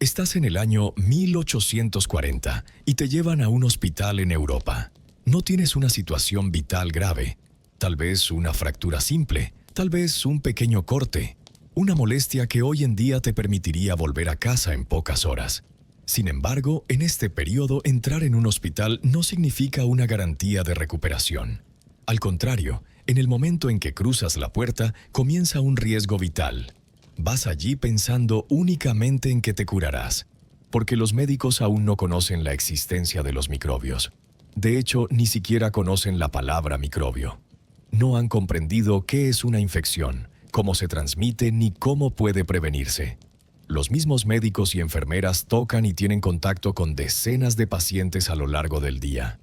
Estás en el año 1840 y te llevan a un hospital en Europa. No tienes una situación vital grave, tal vez una fractura simple, tal vez un pequeño corte, una molestia que hoy en día te permitiría volver a casa en pocas horas. Sin embargo, en este periodo, entrar en un hospital no significa una garantía de recuperación. Al contrario, en el momento en que cruzas la puerta, comienza un riesgo vital. Vas allí pensando únicamente en que te curarás, porque los médicos aún no conocen la existencia de los microbios. De hecho, ni siquiera conocen la palabra microbio. No han comprendido qué es una infección, cómo se transmite ni cómo puede prevenirse. Los mismos médicos y enfermeras tocan y tienen contacto con decenas de pacientes a lo largo del día.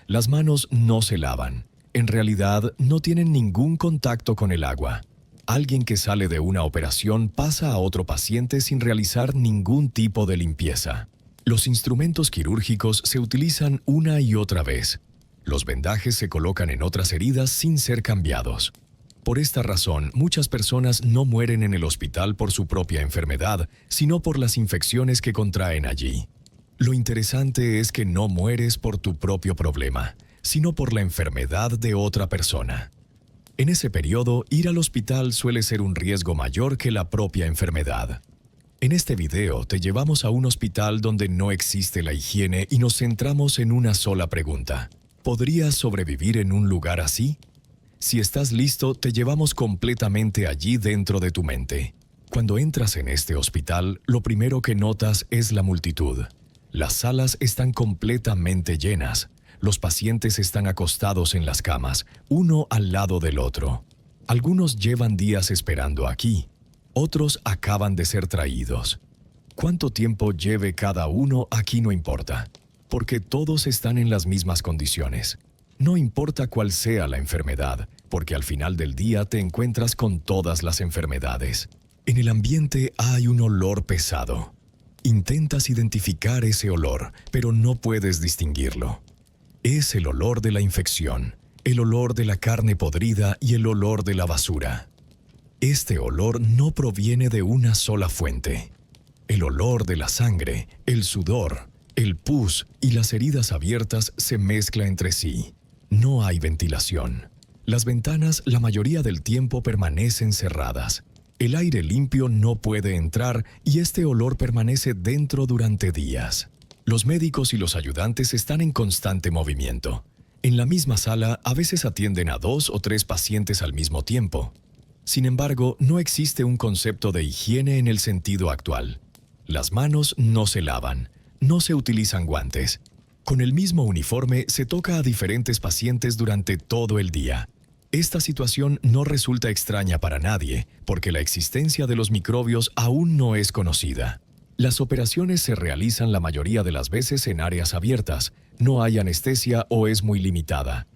Las manos no se lavan. En realidad, no tienen ningún contacto con el agua. Alguien que sale de una operación pasa a otro paciente sin realizar ningún tipo de limpieza. Los instrumentos quirúrgicos se utilizan una y otra vez. Los vendajes se colocan en otras heridas sin ser cambiados. Por esta razón, muchas personas no mueren en el hospital por su propia enfermedad, sino por las infecciones que contraen allí. Lo interesante es que no mueres por tu propio problema, sino por la enfermedad de otra persona. En ese periodo, ir al hospital suele ser un riesgo mayor que la propia enfermedad. En este video te llevamos a un hospital donde no existe la higiene y nos centramos en una sola pregunta. ¿Podrías sobrevivir en un lugar así? Si estás listo, te llevamos completamente allí dentro de tu mente. Cuando entras en este hospital, lo primero que notas es la multitud. Las salas están completamente llenas. Los pacientes están acostados en las camas, uno al lado del otro. Algunos llevan días esperando aquí. Otros acaban de ser traídos. Cuánto tiempo lleve cada uno aquí no importa, porque todos están en las mismas condiciones. No importa cuál sea la enfermedad, porque al final del día te encuentras con todas las enfermedades. En el ambiente hay un olor pesado. Intentas identificar ese olor, pero no puedes distinguirlo. Es el olor de la infección, el olor de la carne podrida y el olor de la basura. Este olor no proviene de una sola fuente. El olor de la sangre, el sudor, el pus y las heridas abiertas se mezcla entre sí. No hay ventilación. Las ventanas la mayoría del tiempo permanecen cerradas. El aire limpio no puede entrar y este olor permanece dentro durante días. Los médicos y los ayudantes están en constante movimiento. En la misma sala, a veces atienden a 2 o 3 pacientes al mismo tiempo. Sin embargo, no existe un concepto de higiene en el sentido actual. Las manos no se lavan, no se utilizan guantes. Con el mismo uniforme se toca a diferentes pacientes durante todo el día. Esta situación no resulta extraña para nadie, porque la existencia de los microbios aún no es conocida. Las operaciones se realizan la mayoría de las veces en áreas abiertas, no hay anestesia o es muy limitada.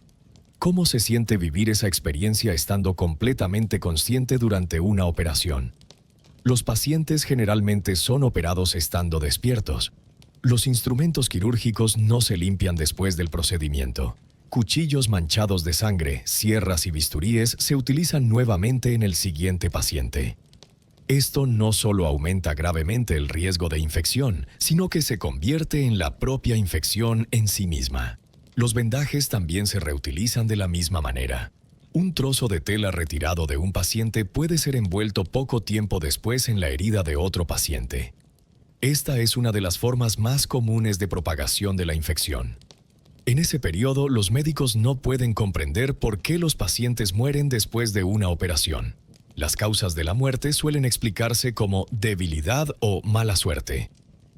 ¿Cómo se siente vivir esa experiencia estando completamente consciente durante una operación? Los pacientes generalmente son operados estando despiertos. Los instrumentos quirúrgicos no se limpian después del procedimiento. Cuchillos manchados de sangre, sierras y bisturíes se utilizan nuevamente en el siguiente paciente. Esto no solo aumenta gravemente el riesgo de infección, sino que se convierte en la propia infección en sí misma. Los vendajes también se reutilizan de la misma manera. Un trozo de tela retirado de un paciente puede ser envuelto poco tiempo después en la herida de otro paciente. Esta es una de las formas más comunes de propagación de la infección. En ese periodo, los médicos no pueden comprender por qué los pacientes mueren después de una operación. Las causas de la muerte suelen explicarse como debilidad o mala suerte.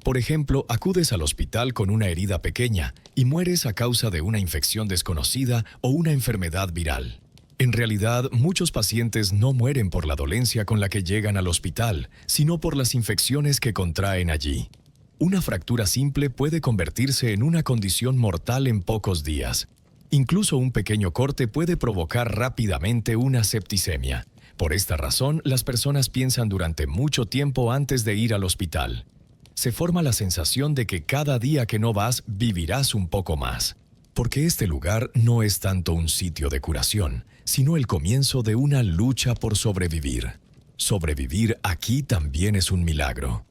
Por ejemplo, acudes al hospital con una herida pequeña y mueres a causa de una infección desconocida o una enfermedad viral. En realidad, muchos pacientes no mueren por la dolencia con la que llegan al hospital, sino por las infecciones que contraen allí. Una fractura simple puede convertirse en una condición mortal en pocos días. Incluso un pequeño corte puede provocar rápidamente una septicemia. Por esta razón, las personas piensan durante mucho tiempo antes de ir al hospital. Se forma la sensación de que cada día que no vas, vivirás un poco más. Porque este lugar no es tanto un sitio de curación, sino el comienzo de una lucha por sobrevivir. Sobrevivir aquí también es un milagro.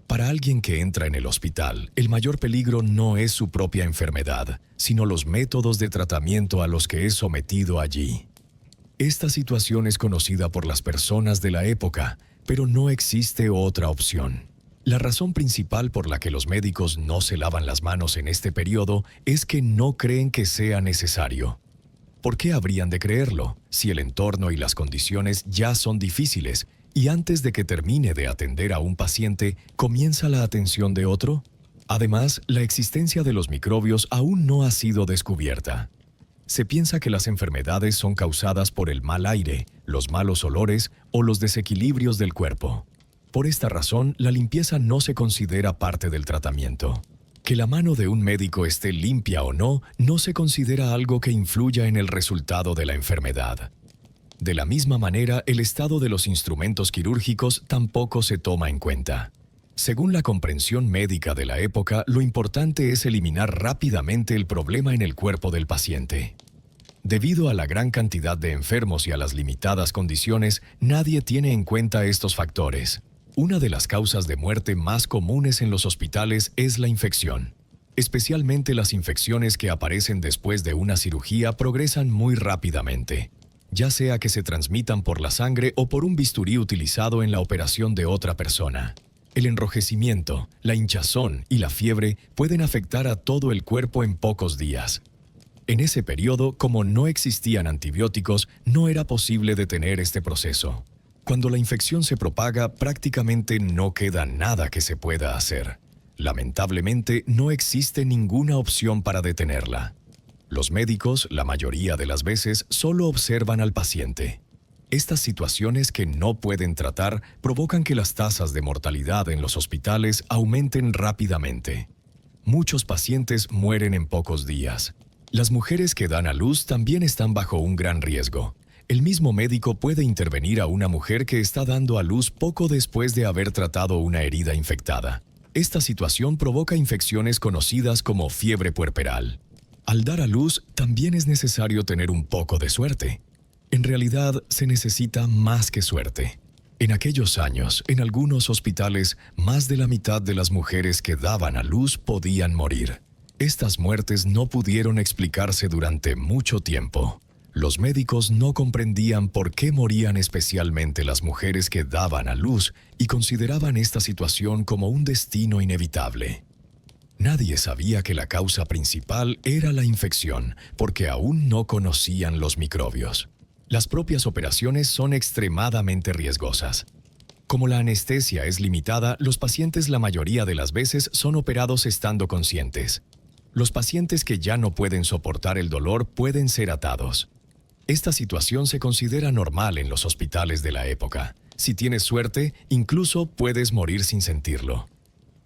Para alguien que entra en el hospital, el mayor peligro no es su propia enfermedad, sino los métodos de tratamiento a los que es sometido allí. Esta situación es conocida por las personas de la época, pero no existe otra opción. La razón principal por la que los médicos no se lavan las manos en este periodo es que no creen que sea necesario. ¿Por qué habrían de creerlo, si el entorno y las condiciones ya son difíciles y antes de que termine de atender a un paciente, comienza la atención de otro? Además, la existencia de los microbios aún no ha sido descubierta. Se piensa que las enfermedades son causadas por el mal aire, los malos olores o los desequilibrios del cuerpo. Por esta razón, la limpieza no se considera parte del tratamiento. Que la mano de un médico esté limpia o no, no se considera algo que influya en el resultado de la enfermedad. De la misma manera, el estado de los instrumentos quirúrgicos tampoco se toma en cuenta. Según la comprensión médica de la época, lo importante es eliminar rápidamente el problema en el cuerpo del paciente. Debido a la gran cantidad de enfermos y a las limitadas condiciones, nadie tiene en cuenta estos factores. Una de las causas de muerte más comunes en los hospitales es la infección. Especialmente las infecciones que aparecen después de una cirugía progresan muy rápidamente, ya sea que se transmitan por la sangre o por un bisturí utilizado en la operación de otra persona. El enrojecimiento, la hinchazón y la fiebre pueden afectar a todo el cuerpo en pocos días. En ese periodo, como no existían antibióticos, no era posible detener este proceso. Cuando la infección se propaga, prácticamente no queda nada que se pueda hacer. Lamentablemente, no existe ninguna opción para detenerla. Los médicos, la mayoría de las veces, solo observan al paciente. Estas situaciones que no pueden tratar provocan que las tasas de mortalidad en los hospitales aumenten rápidamente. Muchos pacientes mueren en pocos días. Las mujeres que dan a luz también están bajo un gran riesgo. El mismo médico puede intervenir a una mujer que está dando a luz poco después de haber tratado una herida infectada. Esta situación provoca infecciones conocidas como fiebre puerperal. Al dar a luz, también es necesario tener un poco de suerte. En realidad, se necesita más que suerte. En aquellos años, en algunos hospitales, más de la mitad de las mujeres que daban a luz podían morir. Estas muertes no pudieron explicarse durante mucho tiempo. Los médicos no comprendían por qué morían especialmente las mujeres que daban a luz y consideraban esta situación como un destino inevitable. Nadie sabía que la causa principal era la infección, porque aún no conocían los microbios. Las propias operaciones son extremadamente riesgosas. Como la anestesia es limitada, los pacientes la mayoría de las veces son operados estando conscientes. Los pacientes que ya no pueden soportar el dolor pueden ser atados. Esta situación se considera normal en los hospitales de la época. Si tienes suerte, incluso puedes morir sin sentirlo.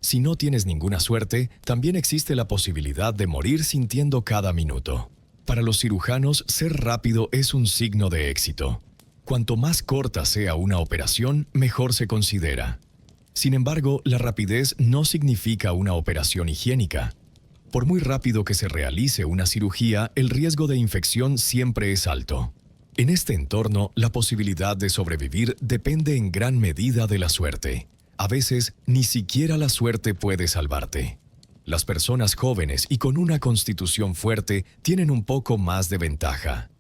Si no tienes ninguna suerte, también existe la posibilidad de morir sintiendo cada minuto. Para los cirujanos, ser rápido es un signo de éxito. Cuanto más corta sea una operación, mejor se considera. Sin embargo, la rapidez no significa una operación higiénica. Por muy rápido que se realice una cirugía, el riesgo de infección siempre es alto. En este entorno, la posibilidad de sobrevivir depende en gran medida de la suerte. A veces, ni siquiera la suerte puede salvarte. Las personas jóvenes y con una constitución fuerte tienen un poco más de ventaja.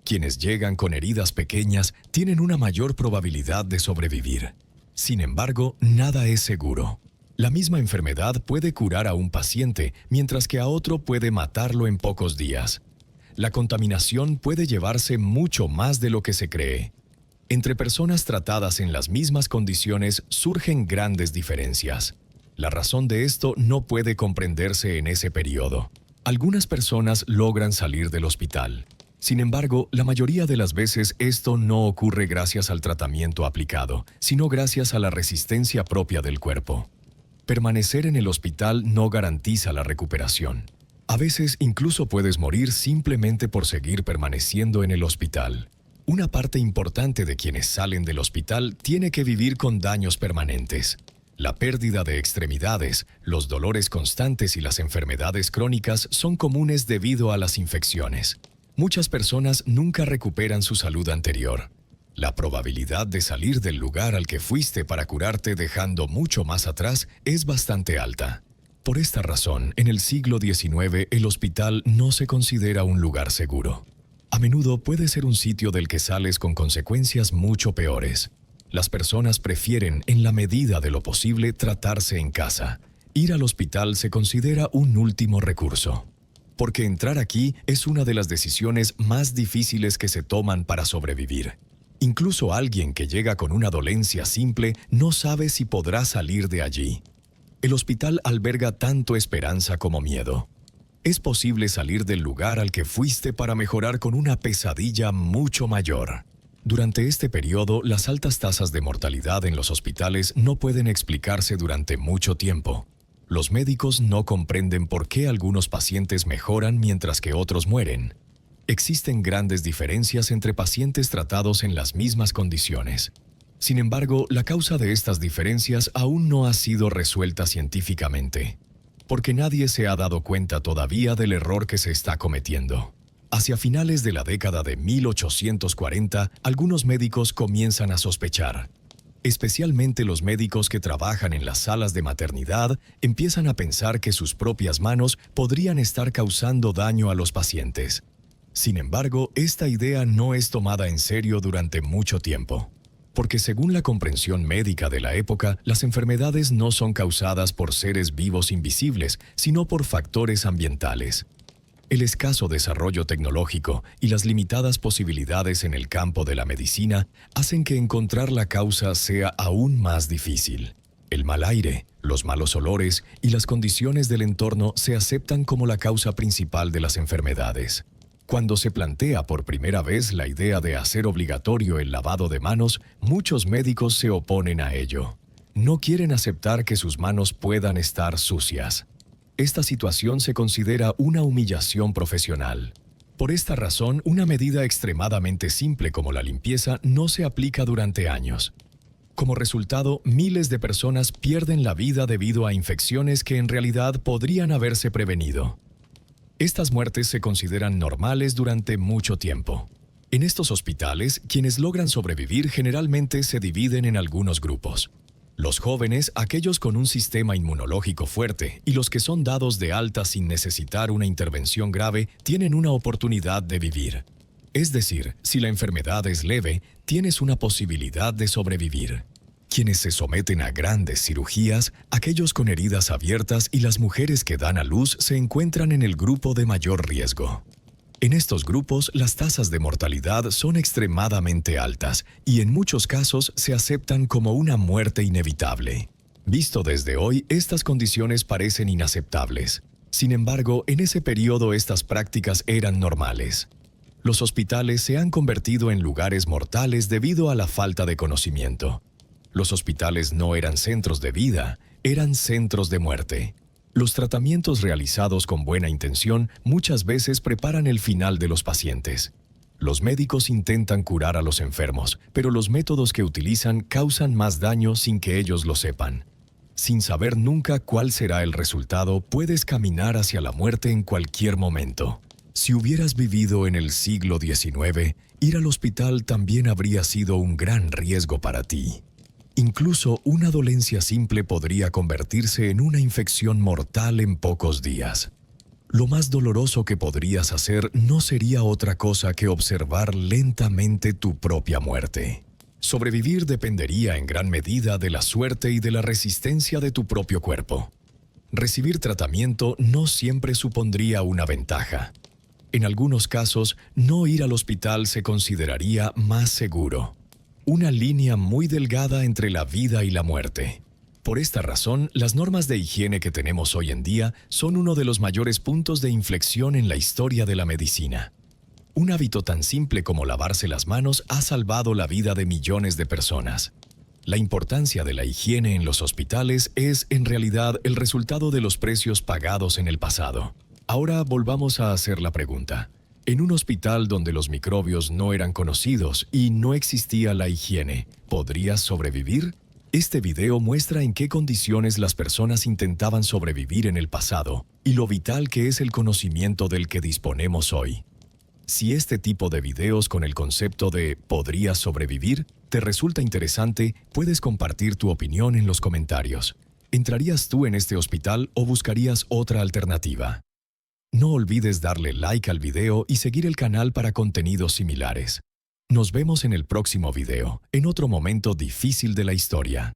Quienes llegan con heridas pequeñas tienen una mayor probabilidad de sobrevivir. Sin embargo, nada es seguro. La misma enfermedad puede curar a un paciente, mientras que a otro puede matarlo en pocos días. La contaminación puede llevarse mucho más de lo que se cree. Entre personas tratadas en las mismas condiciones surgen grandes diferencias. La razón de esto no puede comprenderse en ese periodo. Algunas personas logran salir del hospital. Sin embargo, la mayoría de las veces esto no ocurre gracias al tratamiento aplicado, sino gracias a la resistencia propia del cuerpo. Permanecer en el hospital no garantiza la recuperación. A veces incluso puedes morir simplemente por seguir permaneciendo en el hospital. Una parte importante de quienes salen del hospital tiene que vivir con daños permanentes. La pérdida de extremidades, los dolores constantes y las enfermedades crónicas son comunes debido a las infecciones. Muchas personas nunca recuperan su salud anterior. La probabilidad de salir del lugar al que fuiste para curarte dejando mucho más atrás es bastante alta. Por esta razón, en el siglo XIX el hospital no se considera un lugar seguro. A menudo puede ser un sitio del que sales con consecuencias mucho peores. Las personas prefieren, en la medida de lo posible, tratarse en casa. Ir al hospital se considera un último recurso. Porque entrar aquí es una de las decisiones más difíciles que se toman para sobrevivir. Incluso alguien que llega con una dolencia simple no sabe si podrá salir de allí. El hospital alberga tanto esperanza como miedo. Es posible salir del lugar al que fuiste para mejorar con una pesadilla mucho mayor. Durante este periodo, las altas tasas de mortalidad en los hospitales no pueden explicarse durante mucho tiempo. Los médicos no comprenden por qué algunos pacientes mejoran mientras que otros mueren. Existen grandes diferencias entre pacientes tratados en las mismas condiciones. Sin embargo, la causa de estas diferencias aún no ha sido resuelta científicamente, porque nadie se ha dado cuenta todavía del error que se está cometiendo. Hacia finales de la década de 1840, algunos médicos comienzan a sospechar. Especialmente los médicos que trabajan en las salas de maternidad empiezan a pensar que sus propias manos podrían estar causando daño a los pacientes. Sin embargo, esta idea no es tomada en serio durante mucho tiempo, porque según la comprensión médica de la época, las enfermedades no son causadas por seres vivos invisibles, sino por factores ambientales. El escaso desarrollo tecnológico y las limitadas posibilidades en el campo de la medicina hacen que encontrar la causa sea aún más difícil. El mal aire, los malos olores y las condiciones del entorno se aceptan como la causa principal de las enfermedades. Cuando se plantea por primera vez la idea de hacer obligatorio el lavado de manos, muchos médicos se oponen a ello. No quieren aceptar que sus manos puedan estar sucias. Esta situación se considera una humillación profesional. Por esta razón, una medida extremadamente simple como la limpieza no se aplica durante años. Como resultado, miles de personas pierden la vida debido a infecciones que en realidad podrían haberse prevenido. Estas muertes se consideran normales durante mucho tiempo. En estos hospitales, quienes logran sobrevivir generalmente se dividen en algunos grupos. Los jóvenes, aquellos con un sistema inmunológico fuerte, y los que son dados de alta sin necesitar una intervención grave, tienen una oportunidad de vivir. Es decir, si la enfermedad es leve, tienes una posibilidad de sobrevivir. Quienes se someten a grandes cirugías, aquellos con heridas abiertas y las mujeres que dan a luz se encuentran en el grupo de mayor riesgo. En estos grupos, las tasas de mortalidad son extremadamente altas y en muchos casos se aceptan como una muerte inevitable. Visto desde hoy, estas condiciones parecen inaceptables. Sin embargo, en ese periodo estas prácticas eran normales. Los hospitales se han convertido en lugares mortales debido a la falta de conocimiento. Los hospitales no eran centros de vida, eran centros de muerte. Los tratamientos realizados con buena intención muchas veces preparan el final de los pacientes. Los médicos intentan curar a los enfermos, pero los métodos que utilizan causan más daño sin que ellos lo sepan. Sin saber nunca cuál será el resultado, puedes caminar hacia la muerte en cualquier momento. Si hubieras vivido en el siglo XIX, ir al hospital también habría sido un gran riesgo para ti. Incluso una dolencia simple podría convertirse en una infección mortal en pocos días. Lo más doloroso que podrías hacer no sería otra cosa que observar lentamente tu propia muerte. Sobrevivir dependería en gran medida de la suerte y de la resistencia de tu propio cuerpo. Recibir tratamiento no siempre supondría una ventaja. En algunos casos, no ir al hospital se consideraría más seguro. Una línea muy delgada entre la vida y la muerte. Por esta razón, las normas de higiene que tenemos hoy en día son uno de los mayores puntos de inflexión en la historia de la medicina. Un hábito tan simple como lavarse las manos ha salvado la vida de millones de personas. La importancia de la higiene en los hospitales es, en realidad, el resultado de los precios pagados en el pasado. Ahora volvamos a hacer la pregunta. En un hospital donde los microbios no eran conocidos y no existía la higiene, ¿podrías sobrevivir? Este video muestra en qué condiciones las personas intentaban sobrevivir en el pasado y lo vital que es el conocimiento del que disponemos hoy. Si este tipo de videos con el concepto de ¿podrías sobrevivir? Te resulta interesante, puedes compartir tu opinión en los comentarios. ¿Entrarías tú en este hospital o buscarías otra alternativa? No olvides darle like al video y seguir el canal para contenidos similares. Nos vemos en el próximo video, en otro momento difícil de la historia.